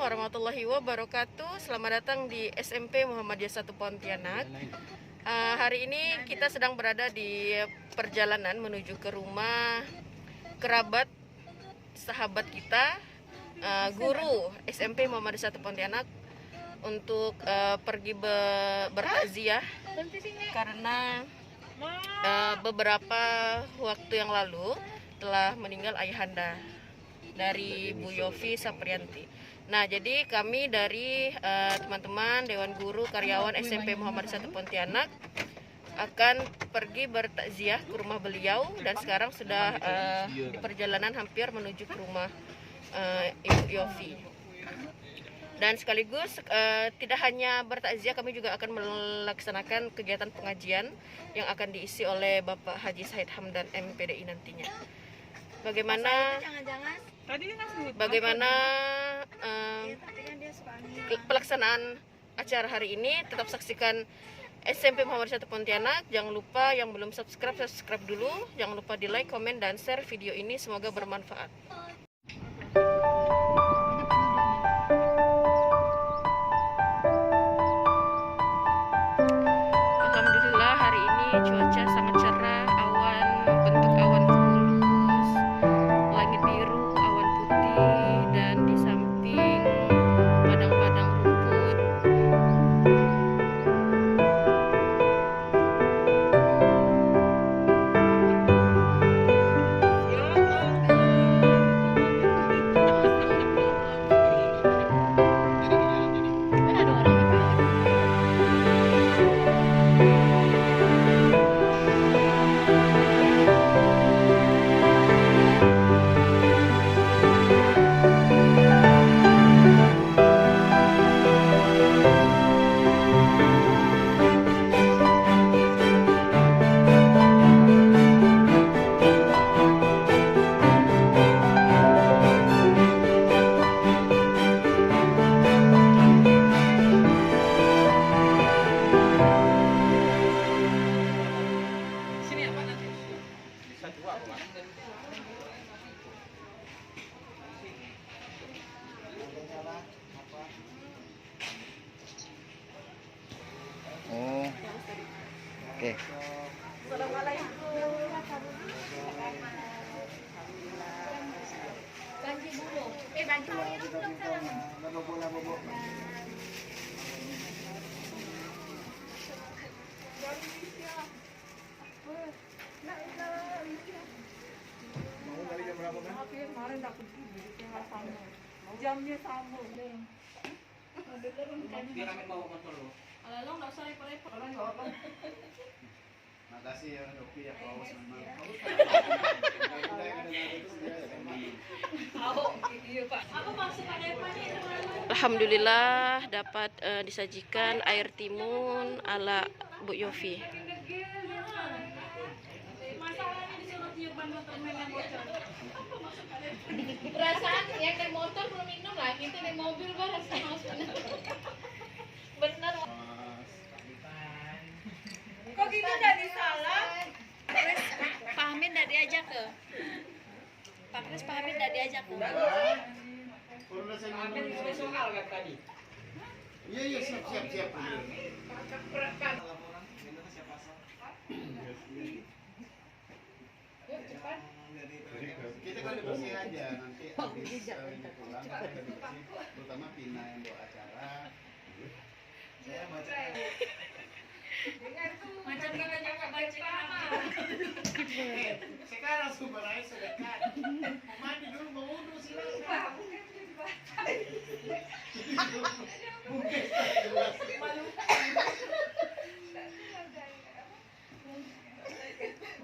warahmatullahi wabarakatuh. Selamat datang di SMP Muhammadiyah 1 Pontianak. Hari ini kita sedang berada di perjalanan menuju ke rumah kerabat sahabat kita, guru SMP Muhammadiyah 1 Pontianak, untuk pergi bertakziah karena beberapa waktu yang lalu telah meninggal ayahanda dari Bu Yofi Saprianti. Nah, jadi kami dari teman-teman Dewan Guru Karyawan SMP Muhammadiyah 1 Pontianak akan pergi bertakziah ke rumah beliau, dan sekarang sudah di perjalanan hampir menuju ke rumah Ibu Yofi. Dan sekaligus tidak hanya bertakziah, kami juga akan melaksanakan kegiatan pengajian yang akan diisi oleh Bapak Haji Said Hamdan MPDI nantinya. Bagaimana pelaksanaan acara hari ini? Tetap saksikan SMP Muhammadiyah 1 Pontianak. Jangan lupa yang belum subscribe dulu. Jangan lupa di like, komen, dan share video ini. Semoga bermanfaat. Alhamdulillah hari ini cuaca sangat cerah. Bentuk awan mulus, langit biru, awan putih, dan di samping padang-padang rumput. Oh, oke. Jamnya sama. Biar kami bawa motor lo. Kalau nggak usah repot-repot. Makasih ya Yofi ya, kau memang. Alhamdulillah dapat disajikan air timun ala Bu Yofi. Masalahnya disuruh tiup ban motor yang bocor. Perasaan yang naik motor belum minum lah, kita naik mobil baru sama bener. Kok gitu jadi salah? Terus Pak Hamid nggak diajak ke? Pak Kris, Pak Hamid nggak diajak ke? Soal kan tadi. Iya siap. Yuk cepat. Kita kan bersih aja nanti habis pulang kita bersih, terutama Pina yang bawa acara. Saya baca. Macam katanya nggak baca apa? Sekarang sumber air sedekat. Mau mandi dulu, mau wudhu silakan.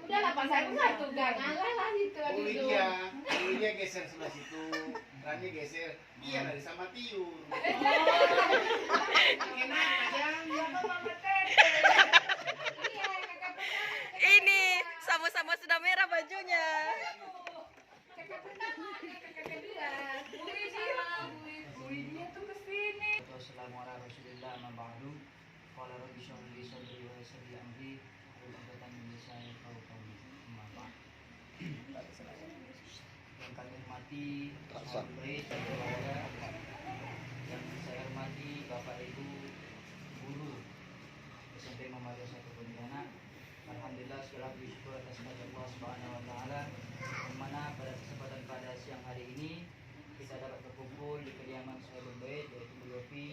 Udah lah Pak, saya satu gang lah itu dulu. Iya geser sebelah situ. Rani geser. Iya dari sama Tiur. Ini sama-sama sudah merah bajunya. Kakak pertama, kakak kedua. Buinya tuh kesini. Wassalamualaikum warahmatullahi wabarakatuh. Qala rabbi shrah li sadri wa yassir li amri wahlul 'uqdatam min lisani yafqahu qawli. Amma ba'd. Yang kami hormati Sahabat Bait dan keluarga Yang saya hormati Bapak Ibu guru SMP Muhammadiyah 1 Pontianak. Alhamdulillah segala puji syukur atas kehadirat Allah Subhanahu wa taala, di mana pada kesempatan pada siang hari ini kita dapat berkumpul di kediaman Sahibul Bait yaitu Bu Yofi.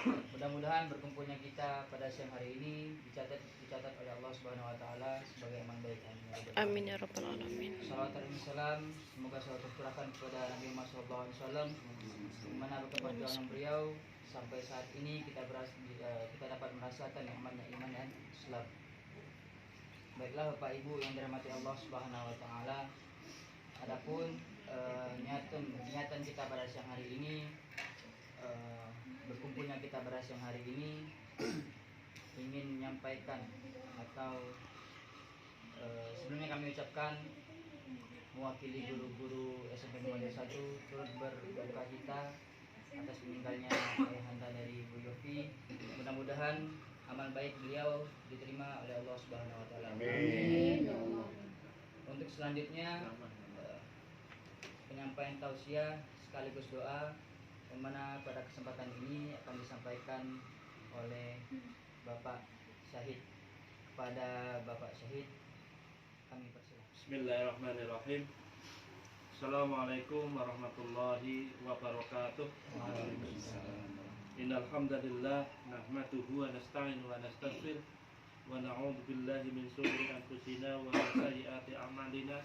Mudah-mudahan berkumpulnya kita pada siang hari ini dicatat oleh Allah Subhanahu wa taala sebagai amal baik. Amin ya rabbal alamin. Salawat dan salam semoga selalu tercurahkan kepada Nabi Muhammad SAW, di mana berkat perjuangan beliau sampai saat ini kita dapat merasakan nikmatnya iman dan Islam. Baiklah Bapak Ibu yang dirahmati Allah Subhanahu wa taala. Adapun niatan kita pada siang hari ini, berkumpulnya kita pada siang hari ini ingin menyampaikan atau sebelumnya kami ucapkan mewakili guru-guru SMP Muhammadiyah 1 turut berduka cita atas meninggalnya ayahanda dari Bu Yofi. Mudah-mudahan amal baik beliau diterima oleh Allah Subhanahu wa taala. Amin. Untuk selanjutnya penyampaian tausiah sekaligus doa, yang mana pada kesempatan ini akan disampaikan oleh Bapak Syahid. Kepada Bapak Syahid kami persilakan. Bismillahirrahmanirrahim. Assalamualaikum warahmatullahi wabarakatuh. Innal hamdalillah nahmaduhu wa nasta'inu wa nastaghfir wa na'udzu billahi min shururi anfusina wa min sayyiati a'malina.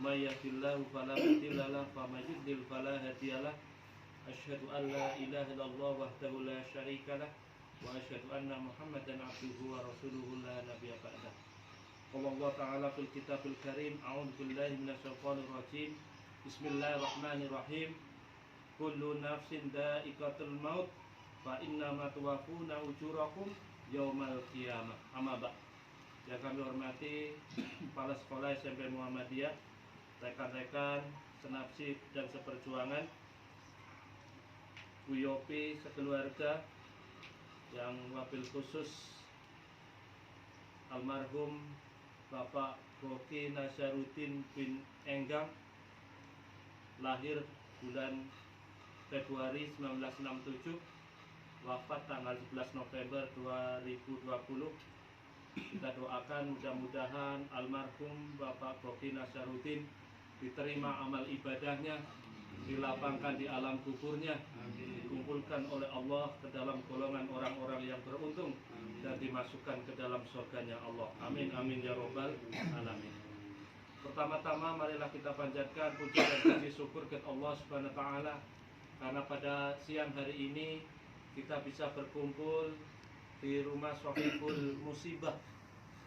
May yahdihillahu fala mudilla lahu wa may yudlil fala hadiya lahu. Asyhadu an la ilaha illallah wahdahu la syarika lah wa asyhadu anna Muhammadan abduhu wa rasuluhu la nabiyya ba'dah. Qala Allah ta'ala fil kitabil karim, a'udzu billahi minasyaitonir rajim. Bismillahirrahmanirrahim. Kullu nafsin dha'iqatul maut fa innama tuwaffuna ujurakum yaumal qiyamah. Amma ba'd. Yang kami hormati kepala sekolah SMP Muhammadiyah, rekan-rekan senasib dan seperjuangan, Bu Yofi sekeluarga, yang wabil khusus almarhum Bapak Boki Nasaruddin bin Enggang, lahir bulan Februari 1967, wafat tanggal 11 November 2020. Kita doakan mudah-mudahan almarhum Bapak Boki Nasaruddin diterima amal ibadahnya, dilapangkan di alam kuburnya, dikumpulkan oleh Allah ke dalam golongan orang-orang yang beruntung, dan dimasukkan ke dalam surganya Allah. Amin amin ya robbal alamin. Pertama-tama marilah kita panjatkan puji dan puji syukur ke Allah Subhanahu wa taala, karena pada siang hari ini kita bisa berkumpul di rumah Sohibul Musibah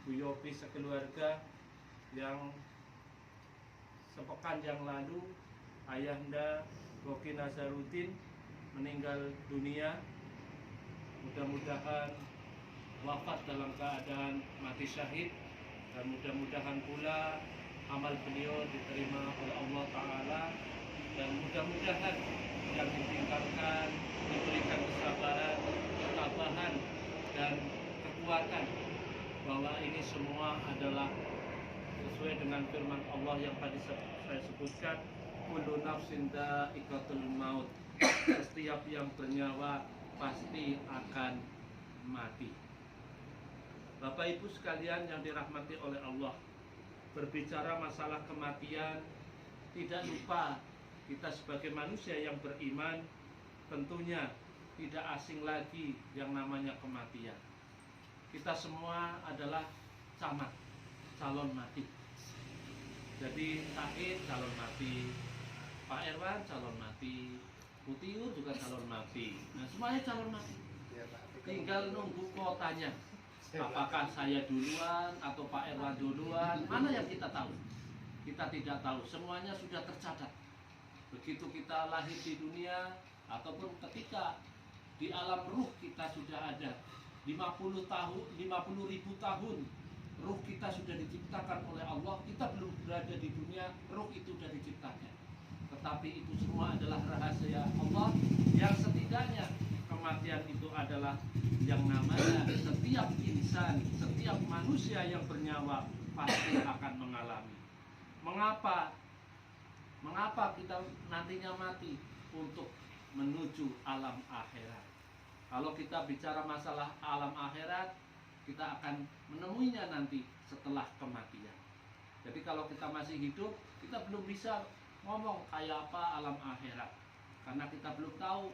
Bu Yofi sekeluarga, yang sepekan yang lalu ayahanda Boki Nasaruddin meninggal dunia. Mudah-mudahan wafat dalam keadaan mati syahid, dan mudah-mudahan pula amal beliau diterima oleh Allah Ta'ala, dan mudah-mudahan yang ditinggalkan diberikan kesabaran, ketabahan, dan kekuatan, bahwa ini semua adalah sesuai dengan firman Allah yang tadi saya sebutkan, kullu nafsin dha'iqatul maut, setiap yang bernyawa pasti akan mati. Bapak Ibu sekalian yang dirahmati oleh Allah, berbicara masalah kematian, tidak lupa kita sebagai manusia yang beriman tentunya tidak asing lagi yang namanya kematian. Kita semua adalah camat, calon mati. Jadi Said calon mati, Pak Erwan calon mati, Putiur juga calon mati. Nah, semuanya calon mati. Tinggal nunggu kotanya. Apakah saya duluan atau Pak Erwan duluan? Mana yang kita tahu? Kita tidak tahu. Semuanya sudah tercatat. Begitu kita lahir di dunia ataupun ketika di alam ruh kita sudah ada 50 ribu tahun ruh kita sudah diciptakan oleh Allah. Kita belum berada di dunia, ruh itu sudah diciptakan. Tetapi itu semua adalah rahasia Allah, yang setidaknya kematian itu adalah yang namanya setiap insan, setiap manusia yang bernyawa pasti akan mengalami. Mengapa kita nantinya mati? untuk menuju alam akhirat. Kalau kita bicara masalah alam akhirat, kita akan menemuinya nanti setelah kematian. Jadi kalau kita masih hidup, kita belum bisa ngomong kayak apa alam akhirat, karena kita belum tahu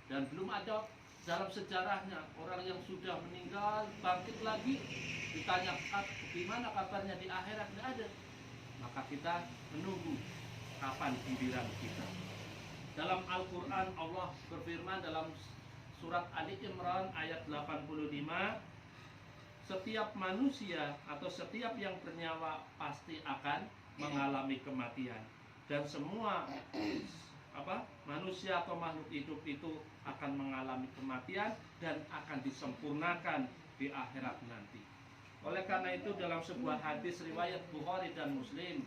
dan belum ada dalam sejarahnya orang yang sudah meninggal bangkit lagi, ditanya gimana kabarnya di akhirat, tidak ada. Maka kita menunggu kapan giliran kita. Dalam Al-Quran Allah berfirman dalam surat Ali Imran ayat 85, setiap manusia atau setiap yang bernyawa pasti akan mengalami kematian, dan semua manusia atau makhluk hidup itu akan mengalami kematian dan akan disempurnakan di akhirat nanti. Oleh karena itu dalam sebuah hadis riwayat Bukhari dan Muslim,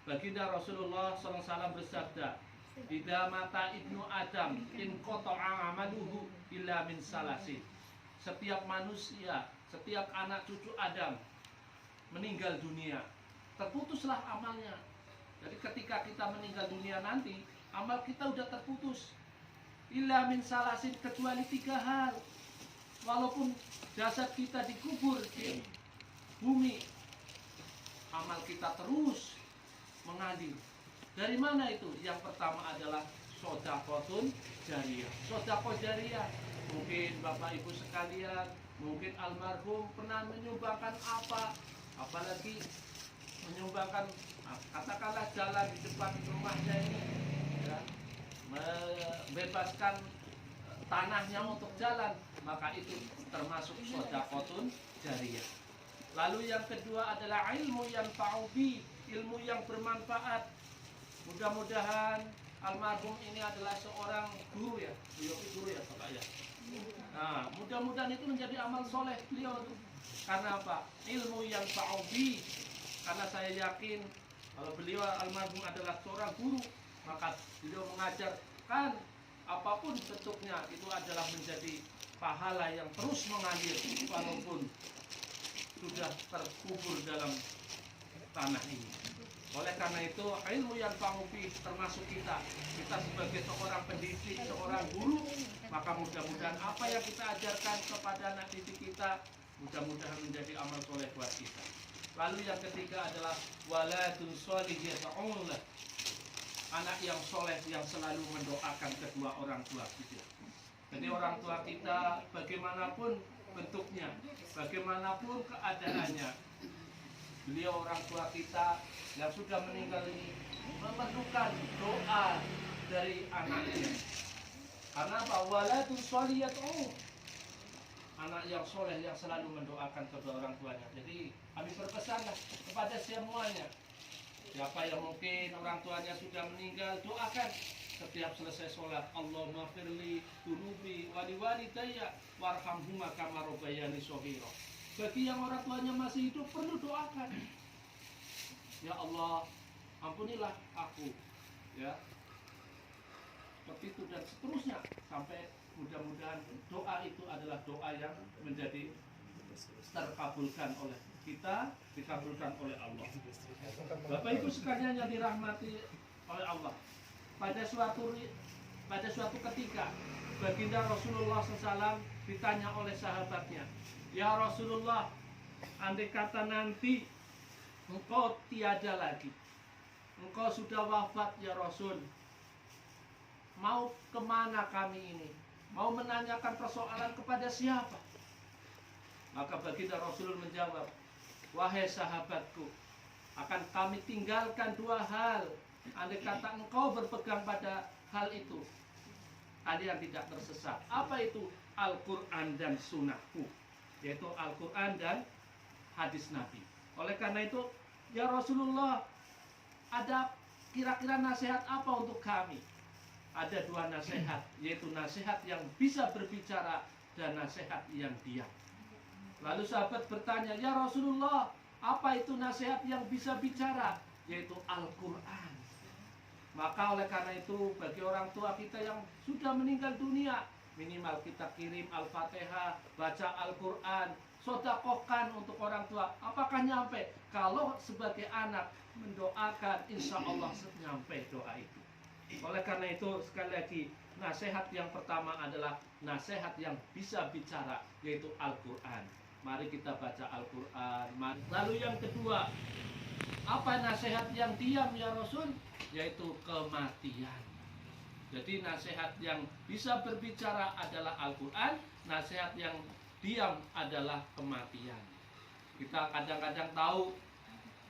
baginda Rasulullah SAW bersabda, "Idza mata ibnu Adam in qata'a amaluhu illa min salasin." Setiap manusia, setiap anak cucu Adam meninggal dunia, terputuslah amalnya. Jadi ketika kita meninggal dunia nanti, amal kita udah terputus. Illa min salasin, kecuali 3 hal. Walaupun jasad kita dikubur di bumi, amal kita terus mengalir. Dari mana itu? Yang pertama adalah sodaqotun jariyah. Sodaqah jariyah, mungkin Bapak Ibu sekalian, mungkin almarhum pernah menyumbangkan apa, apalagi menyumbangkan katakanlah jalan di depan rumahnya ini, ya, membebaskan tanahnya untuk jalan, maka itu termasuk sodaqotun jariyah. Lalu yang kedua adalah ilmu yang ta'ubi, ilmu yang bermanfaat. Mudah-mudahan almarhum ini adalah seorang guru ya, beliau guru ya Bapak ya. Nah, mudah-mudahan itu menjadi amal soleh beliau. Karena apa? Ilmu yang ta'ubi. Karena saya yakin kalau beliau almarhum adalah seorang guru, maka beliau mengajarkan apapun bentuknya itu adalah menjadi pahala yang terus mengalir walaupun sudah terkubur dalam tanah ini. Oleh karena itu ilmu yang ta'ubi termasuk kita sebagai seorang pendidik, seorang guru, maka mudah-mudahan apa yang kita ajarkan kepada anak didik kita mudah-mudahan menjadi amal soleh buat kita. Lalu yang ketiga adalah waladun sholih yad'ulah, anak yang soleh yang selalu mendoakan kedua orang tua kita. Jadi orang tua kita bagaimanapun bentuknya, bagaimanapun keadaannya, beliau orang tua kita yang sudah meninggal ini memerlukan doa dari anaknya. Karena bahwa waladun sholih yad'ulah, anak yang soleh yang selalu mendoakan kedua orang tuanya. Jadi kami berpesanlah kepada semuanya, siapa yang mungkin orang tuanya sudah meninggal, doakan setiap selesai sholat, Allahumma firli dunubi wali walidayya warhamhuma kama rabbayani shaghira. Bagi yang orang tuanya masih hidup perlu doakan, ya Allah ampunilah aku, ya seperti itu dan seterusnya, sampai mudah-mudahan doa itu adalah doa yang menjadi terkabulkan oleh kita, dikabulkan oleh Allah. Bapak Ibu sekalian yang dirahmati oleh Allah, pada suatu ketika baginda Rasulullah SAW ditanya oleh sahabatnya, "Ya Rasulullah, andai kata nanti engkau tiada lagi, engkau sudah wafat ya Rasul, mau kemana kami ini? Mau menanyakan persoalan kepada siapa?" Maka baginda Rasul menjawab, "Wahai sahabatku, akan kami tinggalkan 2 hal. Andai kata engkau berpegang pada hal itu, kalian tidak tersesat." Apa itu? Al-Quran dan sunnahku, yaitu Al-Quran dan hadis Nabi. Oleh karena itu, ya Rasulullah, ada kira-kira nasihat apa untuk kami? Ada 2 nasihat, yaitu nasihat yang bisa berbicara dan nasihat yang diam. Lalu sahabat bertanya, "Ya Rasulullah, apa itu nasihat yang bisa bicara?" Yaitu Al-Quran. Maka oleh karena itu bagi orang tua kita yang sudah meninggal dunia, minimal kita kirim Al-Fatihah, baca Al-Quran, sedekahkan untuk orang tua. Apakah nyampe? Kalau sebagai anak mendoakan, insya Allah nyampe doa itu. Oleh karena itu sekali lagi, nasihat yang pertama adalah nasihat yang bisa bicara, yaitu Al-Quran. Mari kita baca Al-Quran. Lalu yang kedua, apa nasihat yang diam ya Rasul? Yaitu kematian. Jadi nasihat yang bisa berbicara adalah Al-Quran, nasihat yang diam adalah kematian. Kita kadang-kadang tahu,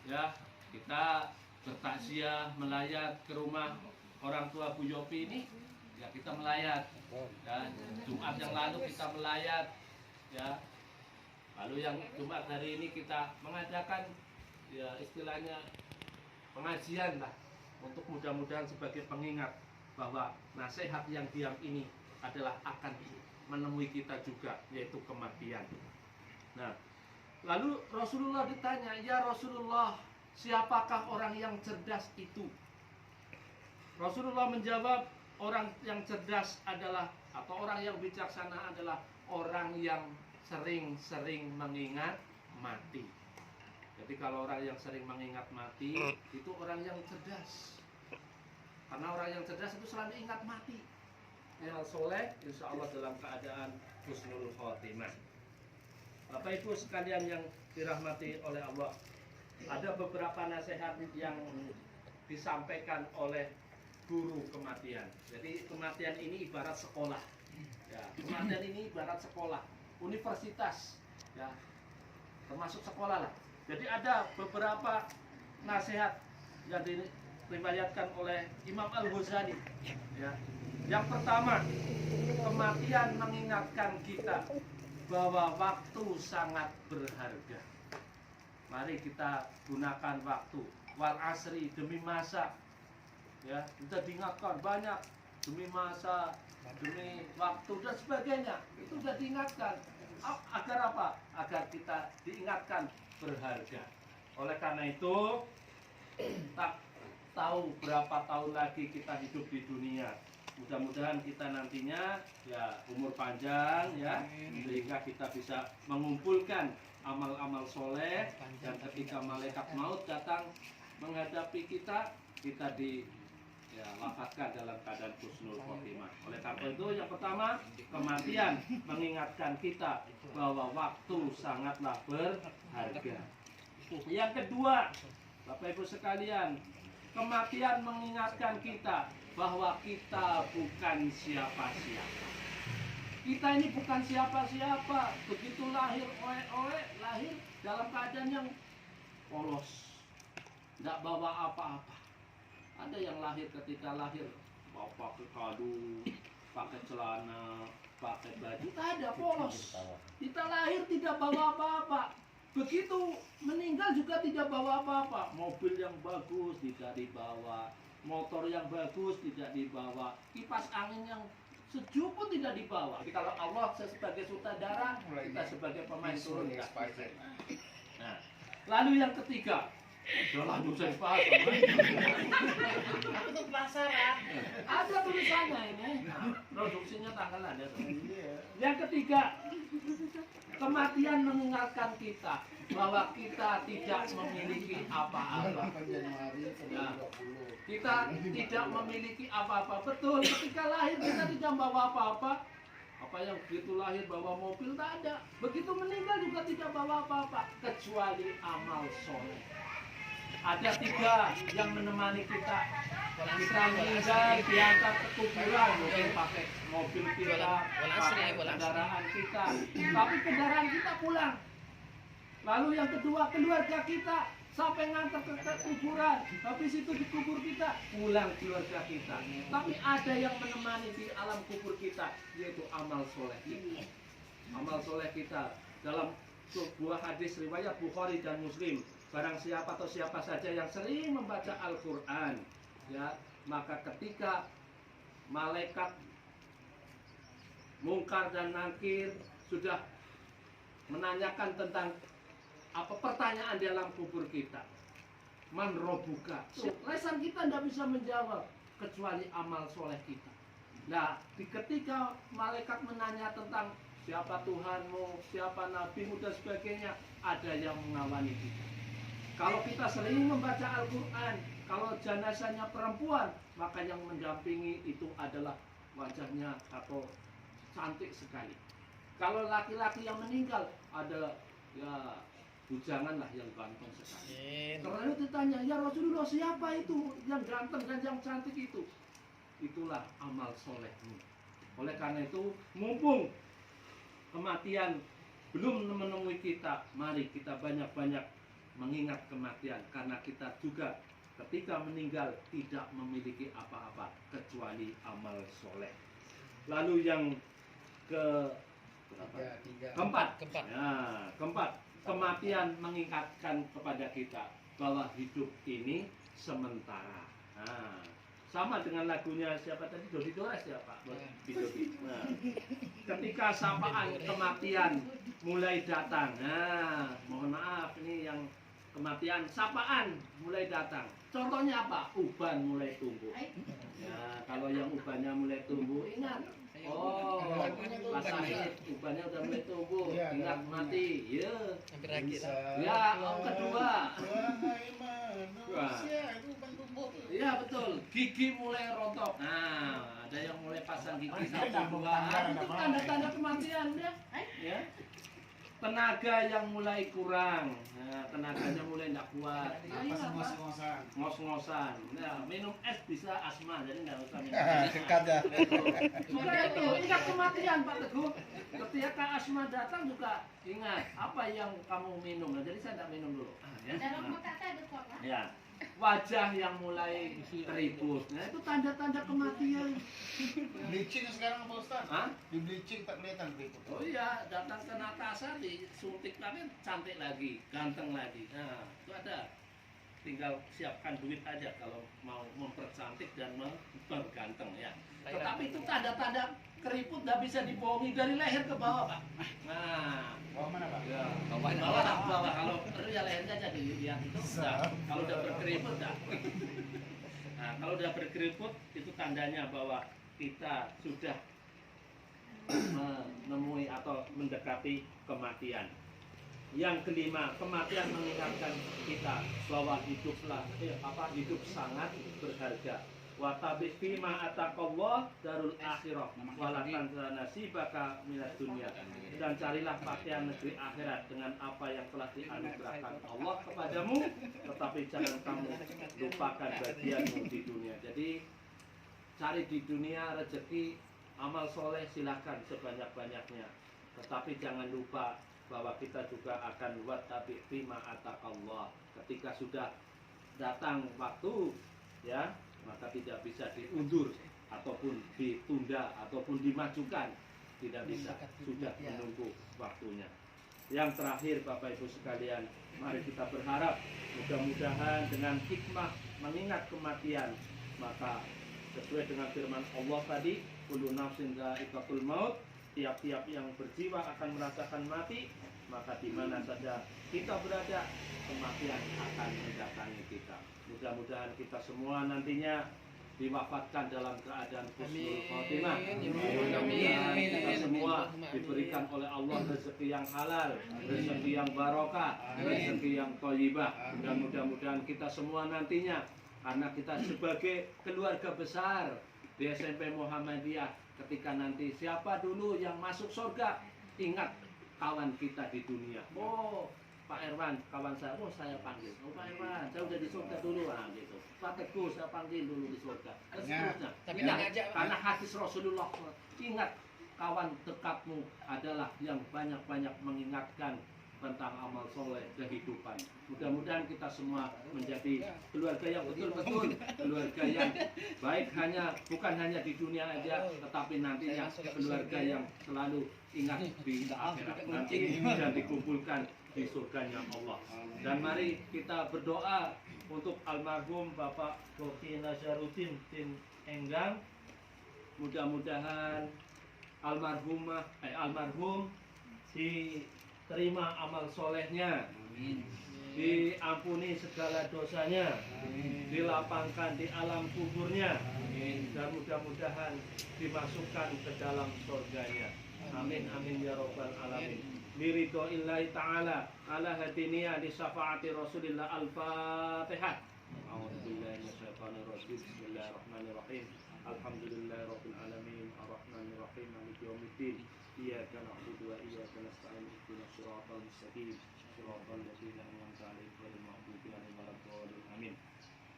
ya, kita bertakziah melayat ke rumah orang tua Bu Yopi ini, ya kita melayat. Ya, Jumat yang lalu kita melayat, ya. Lalu yang Jumat hari ini kita mengadakan, ya istilahnya pengajian lah, untuk mudah-mudahan sebagai pengingat bahwa nasihat yang diam ini adalah akan menemui kita juga, yaitu kematian. Nah, lalu Rasulullah ditanya, ya Rasulullah, siapakah orang yang cerdas itu? Rasulullah menjawab, orang yang cerdas adalah, atau orang yang bijaksana adalah orang yang sering-sering mengingat mati. Jadi kalau orang yang sering mengingat mati, itu orang yang cerdas. Karena orang yang cerdas itu selalu ingat mati. Yang soleh, insya Allah dalam keadaan husnul khotimah. Bapak Ibu sekalian yang dirahmati oleh Allah, ada beberapa nasihat yang disampaikan oleh guru kematian. Jadi kematian ini ibarat sekolah. Ya, kematian ini ibarat sekolah, universitas, ya, termasuk sekolah lah. Jadi ada beberapa nasihat yang diriwayatkan oleh Imam Al-Ghazali. Ya. Yang pertama, kematian mengingatkan kita bahwa waktu sangat berharga. Mari kita gunakan waktu. Wal asri, demi masa. Ya, kita diingatkan banyak demi masa, demi waktu dan sebagainya. Itu sudah diingatkan. Agar apa? Agar kita diingatkan berharga. Oleh karena itu, tak tahu berapa tahun lagi kita hidup di dunia. Mudah-mudahan kita nantinya ya umur panjang ya, sehingga kita bisa mengumpulkan amal-amal soleh, dan ketika malaikat maut datang menghadapi kita, kita wafatkan dalam keadaan husnul khotimah. Oleh karena itu yang pertama, kematian mengingatkan kita bahwa waktu sangatlah berharga. Yang kedua, Bapak Ibu sekalian, kematian mengingatkan kita bahwa kita bukan siapa-siapa. Kita ini bukan siapa-siapa. Begitu lahir, lahir dalam keadaan yang polos, tidak bawa apa-apa. Ada yang lahir ketika lahir bawa pakai kadu, pakai celana, pakai baju, tak ada, polos. Kita lahir tidak bawa apa-apa. Begitu meninggal juga tidak bawa apa-apa. Mobil yang bagus tidak dibawa, motor yang bagus tidak dibawa, kipas angin yang sejuk pun tidak dibawa. Jadi kalau Allah sebagai sutradara, kita sebagai pemain turun. Nah, lalu yang ketiga, udah lanjut saya bahas. Aku tuh penasaran. Ada tulisannya ini. Produksinya tanggal ada. Yang ketiga, kematian mengingatkan kita bahwa kita tidak memiliki apa-apa. Ya, kita tidak memiliki apa-apa. Betul, ketika lahir kita tidak bawa apa-apa. Apa yang begitu lahir bawa mobil tak ada. Begitu meninggal juga tidak bawa apa-apa kecuali amal soleh. Ada 3 yang menemani kita. Kita meninggal diantar ke kuburan, mungkin pakai mobil kita, pakai kendaraan kita, tapi kendaraan kita pulang. Lalu yang kedua, keluarga kita sampai ngantar ke kuburan, habis itu dikubur kita, pulang keluarga kita. Tapi ada yang menemani di alam kubur kita, yaitu amal soleh kita. Amal soleh kita dalam sebuah hadis riwayat Bukhari dan Muslim. Barang siapa atau siapa saja yang sering membaca Al-Quran, ya, maka ketika malaikat Mungkar dan Nakir sudah menanyakan tentang apa pertanyaan di dalam kubur kita, man robuka, lesan kita tidak bisa menjawab kecuali amal soleh kita. Nah, ketika malaikat menanya tentang siapa Tuhanmu, siapa nabimu dan sebagainya, ada yang mengawani kita. Kalau kita sering membaca Al-Quran, Kalau jenazahnya perempuan, maka yang mendampingi itu adalah wajahnya atau cantik sekali. Kalau laki-laki yang meninggal, ada ya bujangan lah yang ganteng sekali. Karena itu ditanya, ya Rasulullah siapa itu yang ganteng dan yang cantik itu? Itulah amal solehmu. Oleh karena itu, mumpung kematian belum menemui kita, mari kita banyak-banyak mengingat kematian. Karena kita juga ketika meninggal tidak memiliki apa-apa kecuali amal soleh. Lalu yang keempat, kematian mengingatkan kepada kita bahwa hidup ini sementara. Nah, sama dengan lagunya siapa tadi, Dodi Dores ya Pak? Nah, ketika sapaan kematian mulai datang, nah mohon maaf ini yang kematian sapaan mulai datang. Contohnya apa? Uban mulai tumbuh. Ya, kalau yang ubannya mulai tumbuh, ingat. Oh, Mas Sahid, ubannya udah mulai tumbuh. Ingat mati. Ya. Ya, yang kedua. Iya betul, gigi mulai rontok. Nah, ada yang mulai pasang gigi satu dua. Itu tanda-tanda kematian ya. Ya. Tenaga yang mulai kurang, nah, tenaganya mulai tidak kuat. Ngos-ngosan. Nah, minum es bisa asma, jadi nggak usah minum. Dekat ya. Juga itu, ingat kematian Pak Teguh. Ketika asma datang juga ingat apa yang kamu minum. Nah, jadi saya tidak minum dulu. Ya. Ya. Wajah yang mulai keriput, nah itu tanda-tanda kematian. Bleaching sekarang apa Ustaz? Hah? Di bleaching tak kelihatan keriput. Oh iya, datang ke Natasha disuntik lagi, cantik lagi, ganteng lagi. Nah, itu ada. Tinggal siapkan duit aja kalau mau mempercantik dan memperganteng ya. Tetapi itu tanda-tanda keriput nggak bisa dibohongi dari leher ke bawah Pak. Nah, Bawah mana Pak? ya, bawah. Kalau perlu ya lehernya aja dilihat itu. Nah, kalau udah berkeriput dah. Nah, kalau udah berkeriput itu tandanya bahwa kita sudah menemui atau mendekati kematian. Yang kelima, kematian mengingatkan kita bahwa hidup sangat berharga. Wa tabi fima ataqallah darul akhirah walakan nasibaka minad dunya. Dan carilah pakaian negeri akhirat dengan apa yang telah dianugerahkan Allah kepadamu, tetapi jangan kamu lupakan bagianmu di dunia. Jadi cari di dunia rezeki, amal soleh silahkan sebanyak-banyaknya, tetapi jangan lupa bahwa kita juga akan wa tabi fima ataqallah. Ketika sudah datang waktu ya, maka tidak bisa diundur ataupun ditunda ataupun dimajukan, tidak bisa, sudah menunggu waktunya. Yang terakhir Bapak Ibu sekalian, mari kita berharap mudah-mudahan dengan hikmah mengingat kematian, maka sesuai dengan firman Allah tadi, kullu nafsin dha'iqatul maut, tiap-tiap yang berjiwa akan merasakan mati, maka di mana saja kita berada, kematian akan mendatangi kita. Mudah-mudahan kita semua nantinya diwafatkan dalam keadaan husnul khotimah. Mudah-mudahan kita semua diberikan oleh Allah rezeki yang halal, rezeki yang barokah, rezeki yang thayyibah. Dan mudah-mudahan kita semua nantinya, karena kita sebagai keluarga besar di SMP Muhammadiyah, ketika nanti siapa dulu yang masuk surga, ingat kawan kita di dunia. Oh, Pak Erwan, kawan saya, oh saya panggil. Oh Pak Erwan, saya udah di surga dulu, nah gitu. Pak Teguh, saya panggil dulu di surga. Dan seterusnya. Ingat, karena hadis Rasulullah, ingat kawan dekatmu adalah yang banyak-banyak mengingatkan tentang amal soleh kehidupan. Mudah-mudahan kita semua menjadi keluarga yang betul-betul keluarga yang baik, bukan hanya di dunia aja, tetapi nantinya keluarga yang selalu ingat di akhirat nanti dan dikumpulkan di surganya Allah. Dan mari kita berdoa untuk almarhum Bapak Dr. Nazaruddin bin Enggang. Mudah-mudahan almarhum diterima amal solehnya, diampuni segala dosanya, dilapangkan di alam kuburnya, dan mudah-mudahan dimasukkan ke dalam surganya. Amin amin ya rabbal alamin. Liridho illahi ta'ala ala hadiniya di syafaati Rasulillah. Al-Fatihah. A'udzu billahi minasyaitonir rajim. Bismillahirrahmanirrahim. Alhamdulillahirabbil alamin, arrahmanir rahim, maliki yaumiddin. Iyyaka na'budu wa iyyaka nasta'in. Ihdinas siratal mustaqim. Siratal ladzina an'amta 'alaihim ghairil maghdubi 'alaihim waladdallin. Amin.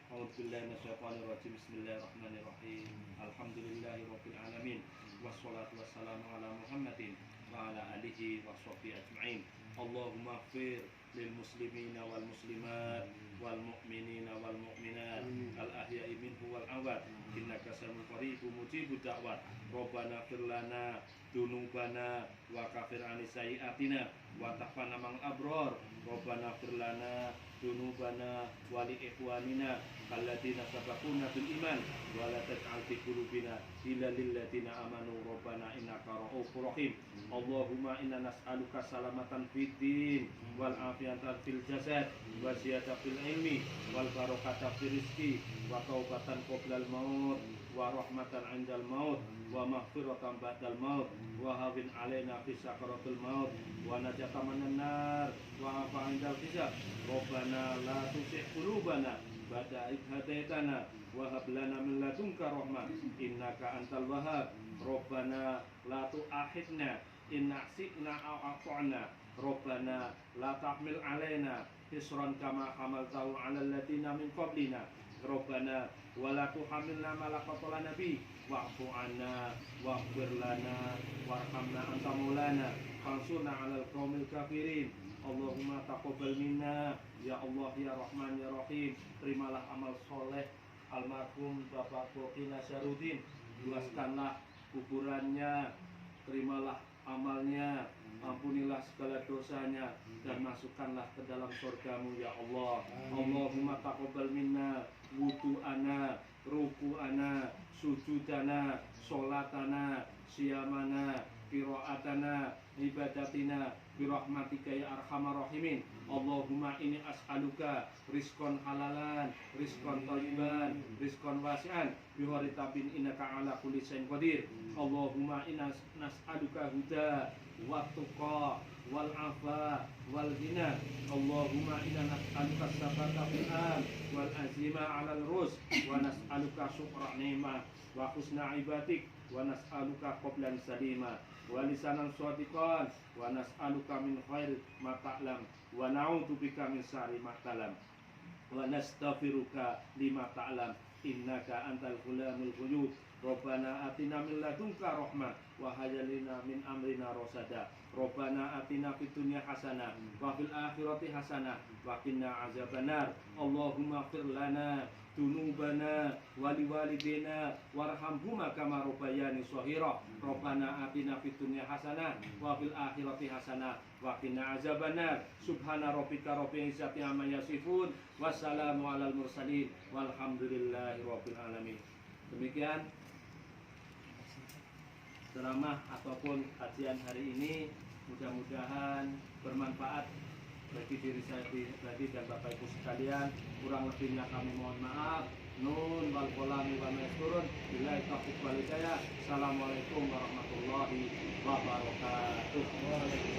A'udzu billahi minasyaitonir rajim. Bismillahirrahmanirrahim. Alhamdulillahirabbil alamin. Wassalatu wassalamu ala Muhammadin wa ala alihi wa sahbihi ajma'in. Allahumma ighfir lil muslimina wal muslimat wal mu'minina wal mu'minat al ahya'i minhu wal amwat innaka sami'un qaribun mujibud da'wat. Rabbana ighfir lana dunubana wa kafir ani sayyi'atina wa taqabbal ma'al abrar. Rabbana ighfir lana dunubana wa li ikhwanina alladziina sabaquna bil iman wa la taj'al fi qulubina illa lil ladzina amanu. Rabbana innaka ra'ufur rahim. Allahumma inna nas'aluka salamatan fid din wal afiyatan fil jasad wa ziyadatan fil ilmi wal barakatan fil rizqi wa taubatan qoblal maut wa rahmatan 'indal maut wa maghfiratan ba'dal maut wa hawin 'alaina fi sakaratil maut wa najatan minan nar wa afa 'indal hisab. Rabbana la tuzigh qulubana ba'da idh hadaitana wa hab lana min ladunka rahmah innaka antal wahhab. Rabbana la tu'akhidna in nasi'na aw akhtana. Rabbana la tahmil 'alaina isran kama hamaltahu 'alal ladzina min qablina. Rabbana wa la tuhammilna ma la taqata lana bi wa'fu 'anna waghfir lana warhamna anta maulana fansurna 'alal qaumil kafirin. Allahumma taqabbal minna ya Allah ya Rahman ya Rahim. Terimalah amal soleh almarhum Bapak Boki Nasaruddin, luaskanlah kuburannya, terimalah amalnya, ampunilah segala dosanya dan masukkanlah ke dalam surgamu ya Allah. Allahumma taqabbal minna wudu'ana, ruku'ana, sujudana, sholatana, siyamana, qira'atana, ibadatina birahmatika ya arhamar rahimin. Allahumma inni as'aluka rizqan halalan, rizqan thayyiban, rizqan wasi'an biwaritabin innaka ala kulli syai'in qadir. Allahumma inna nas'aluka huda wa tuqa wal afa wal ghina. Allahumma inna nas'aluka sabata fil am wal azima 'alal rus wa nas'aluka syukra ni'mah wa husna ibadik wa nas'aluka qablan salima wa lisanan shadiqan wa nas'aluka min khair ma ta'lam wa na'udzu bika min syarri ma ta'lam wa nastaghfiruka lima ta'lam innaka antal ghulamul ghuyub. Rabbana atina min ladunka rahmah wa hayyi lana min amrina rasada. Rabbana atina fid dunya hasanah wa fil akhirati hasanah wa qina azabannar. Allahumma ighfir lana dunubana wali walidina warhamhuma kama rabbayani shaghira. Rabbana atina fid dunya hasanah wa fil akhirati hasanah wa qina azabannar. Subhana rabbika rabbil izzati amma yasifun wassalamu alal mursalin walhamdulillahi rabbil alamin. Demikian ceramah ataupun kajian hari ini, mudah-mudahan bermanfaat bagi diri saya pribadi dan Bapak Ibu sekalian. Kurang lebihnya kami mohon maaf. Nun wal qalami wa ma yasturun. Billahi taufiq wal hidayah. Assalamualaikum warahmatullahi wabarakatuh.